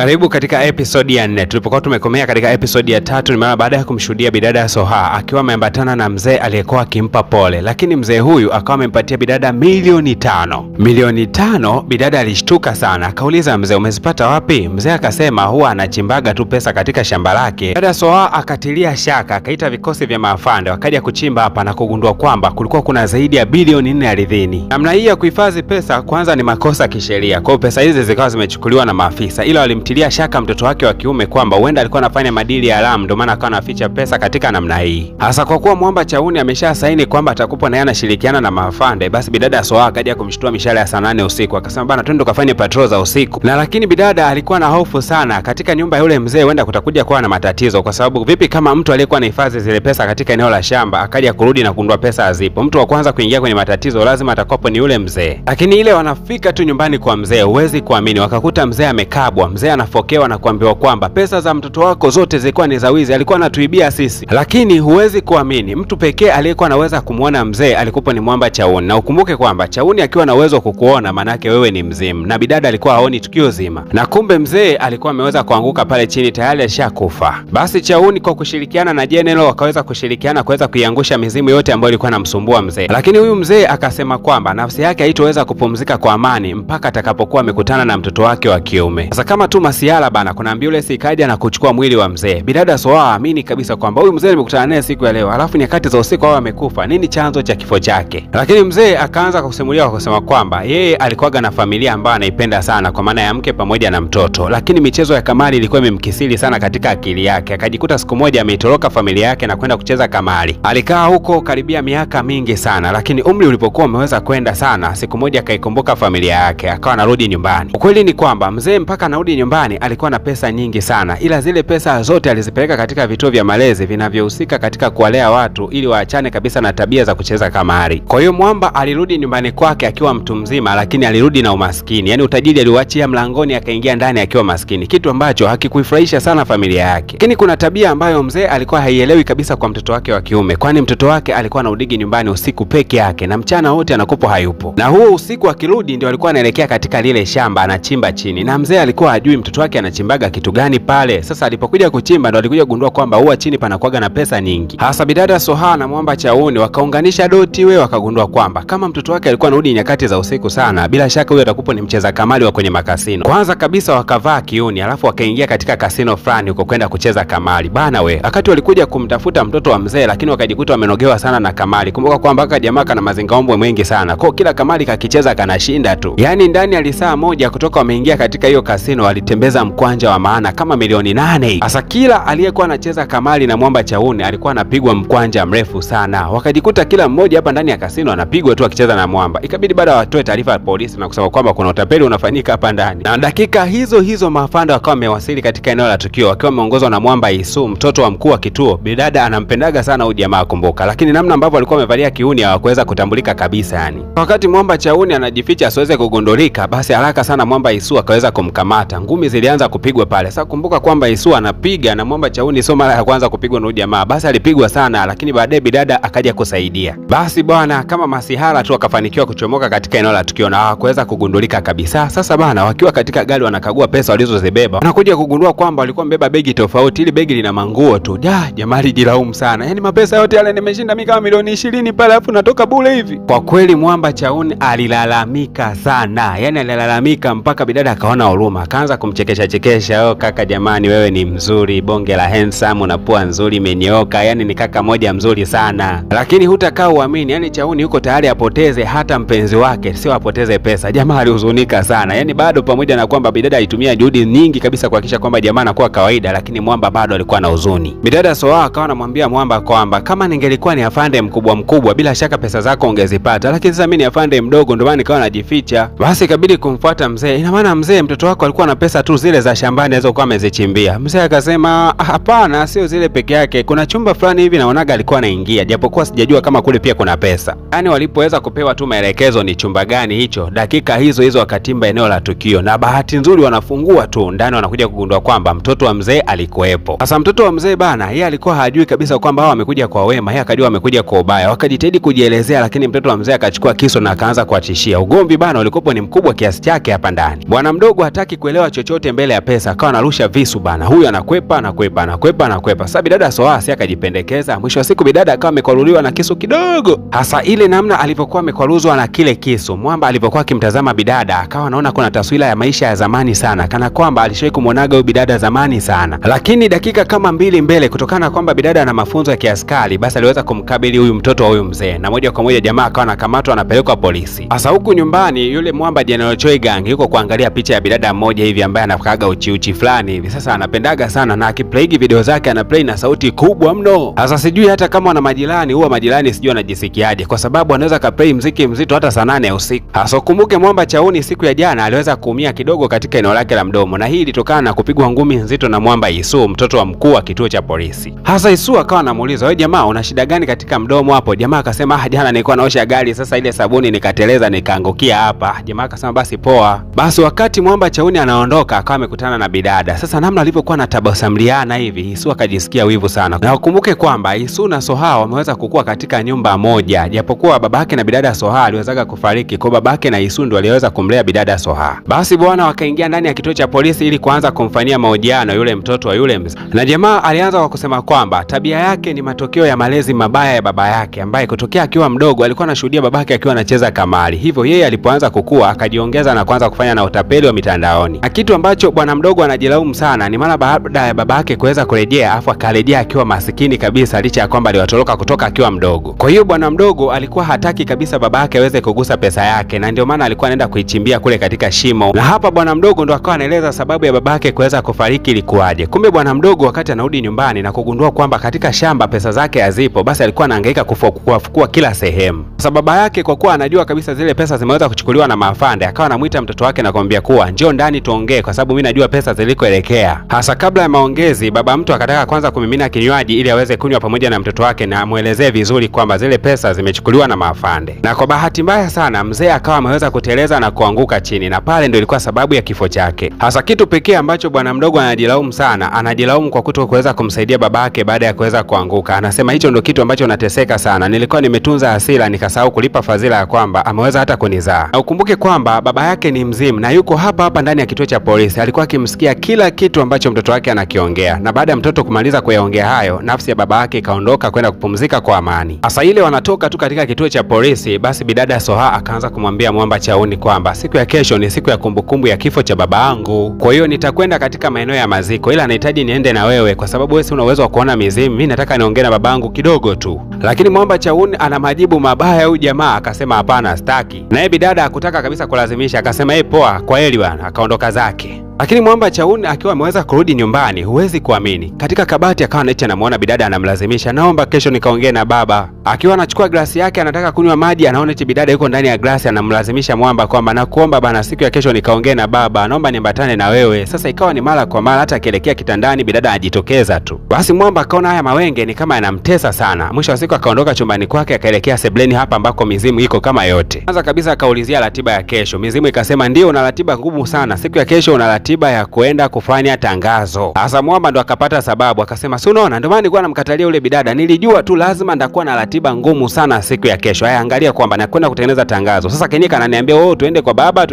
Karibu katika episodi ya 4. Tulipokuwa tumekomea katika episodi ya 3, nimeona baada ya kumshuhudia bidada Soha akiwa ameambatana na mzee aliyekuwa akimpa pole, lakini mzee huyu akawa amempatia bidada milioni 5. Milioni 5, bidada alishtuka sana, akauliza mzee, umezipata wapi? Mzee akasema huwa anachimbaga tu pesa katika shamba lake. Bidada Soha akatilia shaka, akaita vikosi vya maafande wakaja kuchimba hapa na kugundua kwamba kulikuwa kuna zaidi ya bilioni 4 ardhini. Namna hii ya kuhifadhi pesa kwanza ni makosa kisheria. Kwa hiyo pesa hizi zikawa zimechukuliwa na maafisa, ila walimtilia shaka mtoto wake wa kiume kwamba huenda alikuwa anafanya madili ya haramu, ndio maana akawa anaficha pesa katika namna hii. Hasa kwa kuwa Mwamba Chauni amesha saini kwamba atakupa na yeye anashirikiana na maafande, basi bidada Soha akaja kumshtua mishale ya saa 8 usiku, akasema bana, twende tukafanye patrol za usiku. Na lakini bidada alikuwa na hofu sana, katika nyumba ya yule mzee huenda kutakuja kuwa na matatizo, kwa sababu vipi kama mtu aliyekuwa anahifadhi zile pesa katika eneo la shamba akaja kurudi na kugundua pesa hazipo? Mtu wa kwanza kuingia kwenye matatizo lazima atakuwa ni yule mzee. Lakini ile wanafika tu nyumbani kwa mzee, huwezi kuamini, wakakuta mzee amekabwa. Mzee anafokewa na kuambiwa kwamba pesa za mtoto wako zote zilikuwa ni za wizi, alikuwa anatuibia sisi. Lakini huwezi kuamini, mtu pekee aliyekuwa anaweza kumuona mzee alikuwa ni Mwamba Chauni. Na ukumbuke kwamba Chauni akiwa na uwezo kukuona manake wewe ni mzimu, na bidada alikuwa haoni tukio zima, na kumbe mzee alikuwa ameweza kuanguka pale chini tayari alishakufa. Basi Chauni kwa kushirikiana na General wakaweza kushirikiana kuweza kuiangusha mizimu yote ambayo ilikuwa inamsumbua mzee. Lakini huyu mzee akasema kwamba nafsi yake haitoweza kupumzika kwa amani mpaka atakapokuwa amekutana na mtoto wake wa kiume. Sasa kama tu masiala bana, kuna ambulance ikaja na kuchukua mwili wa mzee. Bidada Soha amini kabisa kwamba huyu mzee nimekutana naye siku ya leo, alafu nyakati za usiku hao amekufa. Nini chanzo cha kifo chake? Lakini mzee akaanza kusimulia kwa kusema kwamba yeye alikuwaga na familia ambayo anaipenda sana, kwa maana ya mke pamoja na mtoto, lakini michezo ya kamari ilikuwa imemkisiri sana katika akili yake. Akajikuta siku moja ameitoroka familia yake na kwenda kucheza kamari. Alikaa huko karibia miaka mingi sana, lakini umri ulipokuwa umeweza kwenda sana, siku moja akaikumbuka familia yake, akawa anarudi nyumbani. Ukweli ni kwamba mzee mpaka anarudi nyumbani alikuwa na pesa nyingi sana, ila zile pesa zote alizipeleka katika vituo vya malezi vinavyohusika katika kuwalea watu ili waachane kabisa na tabia za kucheza kamari. Kwa hiyo Mwamba alirudi nyumbani kwake akiwa mtu mzima, lakini alirudi na umaskini. Yaani utajiri aliuachia mlangoni, akaingia ndani akiwa maskini, kitu ambacho hakikuifurahisha sana familia yake. Lakini kuna tabia ambayo mzee alikuwa haielewi kabisa kwa mtoto wake wa kiume, kwani mtoto wake alikuwa anarudi nyumbani usiku peke yake na mchana wote anakupo hayupo. Na huo usiku akirudi ndio alikuwa anaelekea katika lile shamba anachimba chini, na mzee alikuwa hajui mtoto wake anachimbaga kitu gani pale. Sasa alipokuja kuchimba ndo alikuja kugundua kwamba huwa chini panakuwaga na pesa nyingi. Hasa bidada Soha na Mwamba Chauni wakaunganisha doti, wakagundua kwamba kama mtoto wake alikuwa anarudi nyakati za usiku sana, bila shaka huyo atakupo ni mcheza kamari wa kwenye makasino. Kwanza kabisa wakavaa kiuni, alafu wakaingia katika kasino fulani huko kwenda kucheza kamari. Bana wakati walikuja kumtafuta mtoto wa mzee, lakini wakajikuta wamenogewa sana na kamari. Kumbuka kwamba aka jamaa kana mazingaombwe mengi sana, kwa kila kamari kakicheza kanashinda tu. Yaani ndani ya saa moja kutoka wameingia katika hiyo kasino walitembeza mkwanja wa maana kama milioni 8. Hasa kila aliyekuwa anacheza kamari na Mwamba Chauni alikuwa anapigwa mkwanja mrefu sana. Wakajikuta kila mmoja hapa ndani ya kasino anapigwa tu akicheza na Mwamba. Ikabidi baada watoe taarifa ya polisi na kusema kwamba kuna utapeli unafanyika hapa ndani. Na dakika hizo maafande wakawa wamewasili katika eneo la tukio wakiwa wameongozwa na Mwamba Isu, mtoto wa mkuu wa kituo. Bidada anampendaga sana huyu jamaa kumbuka, lakini namna ambavyo alikuwa amevalia kiuni hawakuweza kutambulika kabisa yani. Wakati Mwamba Chauni anajificha asiweze kugundulika, basi haraka sana Mwamba Isu akaweza kumkamata. Ngumi zilianza kupigwa pale. Sasa kumbuka kwamba Isu anapiga na Mwamba Chauni sio mara ya kwanza kupigwa na huyu jamaa. Basi alipigwa sana, lakini baadaye bidada akaja kusaidia. Basi bwana, kama masihara tu akafanikiwa kuchomoka katika eneo la tukio na hawakuweza kugundulika kabisa. Sasa bwana, wakiwa katika gari wanakagua pesa walizozibeba, wanakuja kugundua kwamba walikuwa mbeba begi tofauti. Ile begi lina manguo tu. Jamaa alijilaumu sana. Yaani mapesa yote yale nimeshinda mimi kama milioni 20 pale, alafu natoka bure hivi. Kwa kweli Mwamba Chauni alilalamika sana. Yaani alilalamika mpaka bidada akaona huruma, akaanza kumchekesha, kaka jamani, wewe ni mzuri, bonge la handsome, una pua nzuri, imenyoka, yani ni kaka moja mzuri sana. Lakini hutakaa uamini, yani Chauni yuko tayari apoteze hata mpenzi wake, sio apoteze pesa. Jamaa alihuzunika sana. Yani bado pamoja na kwamba bidada alitumia juhudi nyingi kabisa kuhakikisha kwamba jamaa anakuwa kawaida, lakini Mwamba bado alikuwa na huzuni. Bidada Soha akawa anamwambia Mwamba kwamba kama ningelikuwa ni afande mkubwa bila shaka pesa zako ungezipata, lakini sasa mimi ni afande mdogo ndio maana nikawa najificha. Basi ikabidi kumfuata mzee. Ina maana mzee, mtoto wako alikuwa na pesa tu zile za shambani alizokuwa amezichimbia? Mzee akasema hapana, sio zile peke yake, kuna chumba fulani hivi naonaga alikuwa anaingia, japokuwa sijajua kama kule pia kuna pesa. Yani walipoweza kupewa tu maelekezo ni chumba gani hicho, dakika hizo wakatimba eneo la tukio, na bahati nzuri wanafungua tu ndani wanakuja kugundua kwamba mtoto wa mzee alikuwepo. Sasa mtoto wa mzee bana, yeye alikuwa hajui kabisa kwamba hao wamekuja kwa wema, yeye akajua wamekuja kwa ubaya. Wakajitahidi kujielezea, lakini mtoto wa mzee akachukua kisu na akaanza kuatishia. Ugomvi bana ulikopo ni mkubwa kiasi chake hapa ndani. Bwana mdogo hataki kuelewa chochote chochote mbele ya pesa, akawa anarusha visu bana. Huyu anakwepa. Sasa bidada Soha si akajipendekeza. Mwisho wa siku bidada akawa amekwaruliwa na kisu kidogo. Hasa ile namna alivyokuwa amekwaruzwa na kile kisu, mwamba alivyokuwa akimtazama bidada akawa anaona kuna taswira ya maisha ya zamani sana, kana kwamba alishawahi kumwonaga huyu bidada zamani sana. Lakini dakika kama 2 mbele, kutokana na kwamba bidada ana mafunzo ya kiaskari, basi aliweza kumkabili huyu mtoto wa huyu mzee, na moja kwa moja jamaa akawa anakamatwa, anapelekwa polisi. Hasa huku nyumbani yule mwamba General Choi Gang yuko kuangalia picha ya bidada mmoja hivi ambaye anakaga uchi fulani hivi. Sasa anapendaga sana, na akiplay video zake anaplay na sauti kubwa mno. Sasa sijui hata kama wana majirani, huwa majirani sijui wanajisikiaje, kwa sababu anaweza kaplay muziki mzito hata saa 8 ya usiku. Hasa kumbuke mwamba Chauni siku ya jana aliweza kuumia kidogo katika eneo lake la mdomo, na hii ilitokana na kupigwa ngumi nzito na mwamba Isu, mtoto wa mkuu wa kituo cha polisi. Hasa Isu akawa anamuuliza, wewe jamaa una shida gani katika mdomo hapo? Jamaa akasema, jana nilikuwa naosha gari, sasa ile sabuni nikateleza nikaangukia hapa. Jamaa akasema basi poa. Basi wakati mwamba Chauni anaondoka akawa amekutana na bidada. Sasa namna alivyokuwa na tabasamliana hivi, Isu akajisikia wivu sana. Na ukumbuke kwamba Isu na Soha wameweza kukua katika nyumba moja, japokuwa babake na bidada Soha aliwezaga kufariki, kwa babake na Isu ndio aliweza kumlea bidada Soha. Basi bwana wakaingia ndani ya kituo cha polisi ili kuanza kumfanyia mahojiano yule mtoto wa yule mzee. Na jamaa alianza kwa kusema kwamba tabia yake ni matokeo ya malezi mabaya ya baba yake, ambaye kutokea akiwa mdogo alikuwa anashuhudia babake akiwa anacheza kamari. Hivyo yeye alipoanza kukua akajiongeza na kuanza kufanya na utapeli wa mitandaoni. Na kitu ambacho bwana mdogo anajilaumu sana ni mara baada ya babake kuweza kurejea, afu akarejea akiwa masikini kabisa, licha ya kwamba aliwatoroka kutoka akiwa mdogo. Kwa hiyo bwana mdogo alikuwa hataki kabisa babake aweze kugusa pesa yake, na ndio maana alikuwa anaenda kuichimbia kule katika shimo. Na hapa bwana mdogo ndo akawa anaeleza sababu ya babake kuweza kufariki ilikuwaje. Kumbe bwana mdogo wakati anarudi nyumbani na kugundua kwamba katika shamba pesa zake hazipo, basi alikuwa anahangaika kufukua kila sehemu. Sasa baba yake kwa kuwa anajua kabisa zile pesa zimeweza kuchukuliwa na maafande, akawa anamuita mtoto wake na kumwambia kuwa njoo ndani tuongee, kwa sababu mimi najua pesa zilikoelekea. Hasa kabla ya maongezi, baba mtu akataka kwanza kumimina kinywaji ili aweze kunywa pamoja na mtoto wake na amuelezee vizuri kwamba zile pesa zimechukuliwa na maafande. Na kwa bahati mbaya sana mzee akawa ameweza kuteleza na kuanguka chini, na pale ndio ilikuwa sababu ya kifo chake. Hasa kitu pekee ambacho bwana mdogo anajilaumu sana, anajilaumu kwa kuweza kumsaidia babake baada ya kuweza kuanguka. Anasema hicho ndio kitu ambacho nateseka sana, nilikuwa nimetunza hasira nikasahau kulipa fadhila ya kwamba ameweza hata kunizaa. Na ukumbuke kwamba baba yake ni mzimu na yuko hapa ndani ya kituo cha polisi, alikuwa akimsikia kila kitu ambacho mtoto wake anakiongea. Na baada ya mtoto kumaliza kuyaongea hayo, nafsi ya baba yake ikaondoka kwenda kupumzika kwa amani. Hasa ile wanatoka tu katika kituo cha polisi, basi bidada Soha akaanza kumwambia mwamba Chauni kwamba siku ya kesho ni siku ya kumbukumbu ya kifo cha baba yangu, kwa hiyo nitakwenda katika maeneo ya maziko, ila nahitaji niende na wewe kwa sababu wewe si una uwezo wa kuona mizimu, mimi nataka niongee na babangu kidogo tu. Lakini mwamba Chauni ana majibu mabaya. Huyu jamaa akasema hapana, staki. Naye bidada hakutaka kabisa kulazimisha, akasema poa, kwa heri bwana, akaondoka zake. Lakini mwamba Chauni akiwa ameweza kurudi nyumbani, huwezi kuamini, katika kabati akawa anamuona bidada anamlazimisha, naomba kesho nikaongee na baba. Akiwa anachukua glasi yake anataka kunywa maji, anaona eti bidada yuko ndani ya glasi, anamlazimisha mwamba kwamba nakuomba bana, siku ya kesho nikaongee na baba, naomba niambatane na wewe. Sasa ikawa ni mara kwa mara, hata akielekea kitandani bidada anajitokeza tu. Basi mwamba akaona haya mawenge ni kama yanamtesa sana. Mwisho wa siku akaondoka chumbani kwake akaelekea sebleni, hapa ambako mizimu iko kama yote. Kwanza kabisa akaulizia ratiba ya kesho. Mizimu ikasema ndio, una ratiba ngumu sana siku ya kesho, una ratiba ya kuenda kufanya tangazo. Sasa mwamba ndo akapata sababu, akasema si unaona, ndio maana nilikuwa namkatalia ule bidada, nilijua tu lazima ndakuwa na ratiba ngumu sana siku ya kesho. Haya, angalia kwamba nakwenda kutengeneza tangazo. Sasa Kenyeka ananiambia wewe tuende kwa baba,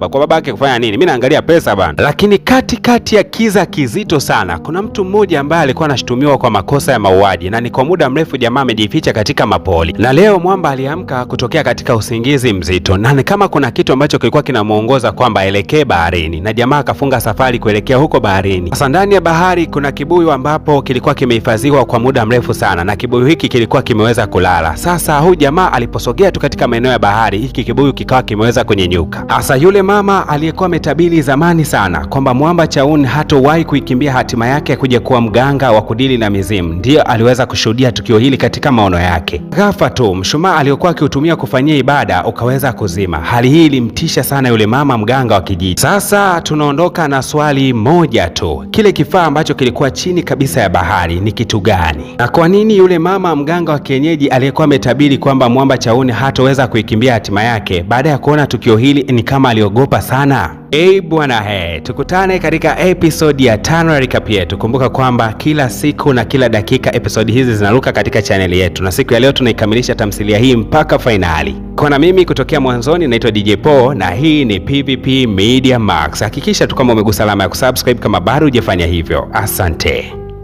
kwa baba yake kufanya nini? Mimi naangalia pesa bana. Lakini kati ya kiza kizito sana, kuna mtu mmoja ambaye alikuwa anashutumiwa kwa makosa ya mauaji, na ni kwa muda mrefu jamaa amejificha katika mapoli. Na leo mwamba aliamka kutokea katika usingizi mzito, na ni kama kuna kitu ambacho kilikuwa kinamuongoza kwamba aelekee baharini, na jamaa akafunga safari kuelekea huko baharini. Sasa ndani ya bahari kuna kibuyu ambapo kilikuwa kimehifadhiwa kwa muda mrefu sana, na kibuyu hiki kilikuwa kimeweza kulala. Sasa huyu jamaa aliposogea tu katika maeneo ya bahari, hiki kibuyu kikawa kimeweza kunyenyuka. Sasa yule mama aliyekuwa ametabiri zamani sana kwamba mwamba Chauni hatowahi kuikimbia hatima yake ya kuja kuwa mganga wa kudili na mizimu, ndiyo aliweza kushuhudia tukio hili katika maono yake. Ghafla tu mshumaa aliyokuwa akiutumia kufanyia ibada ukaweza kuzima. Hali hii ilimtisha sana yule mama mganga wa kijiji. Sasa tunaondoka na swali moja tu, kile kifaa ambacho kilikuwa chini kabisa ya bahari ni kitu gani? Na kwa nini yule mama mganga wa kienyeji aliyekuwa ametabiri kwamba mwamba Chauni hatoweza kuikimbia hatima yake, baada ya kuona tukio hili ni kama aliogopa sana? Bwana tukutane katika episodi ya 5 ya recap yetu. Kumbuka kwamba kila siku na kila dakika episodi hizi zinaruka katika chaneli yetu, na siku ya leo tunaikamilisha tamthilia hii mpaka fainali. Kwa mimi kutokea mwanzoni naitwa DJ Paul na hii ni PVP Media Max. Hakikisha tu kama umegusa alama ya kusubscribe kama bado hujafanya hivyo. Asante.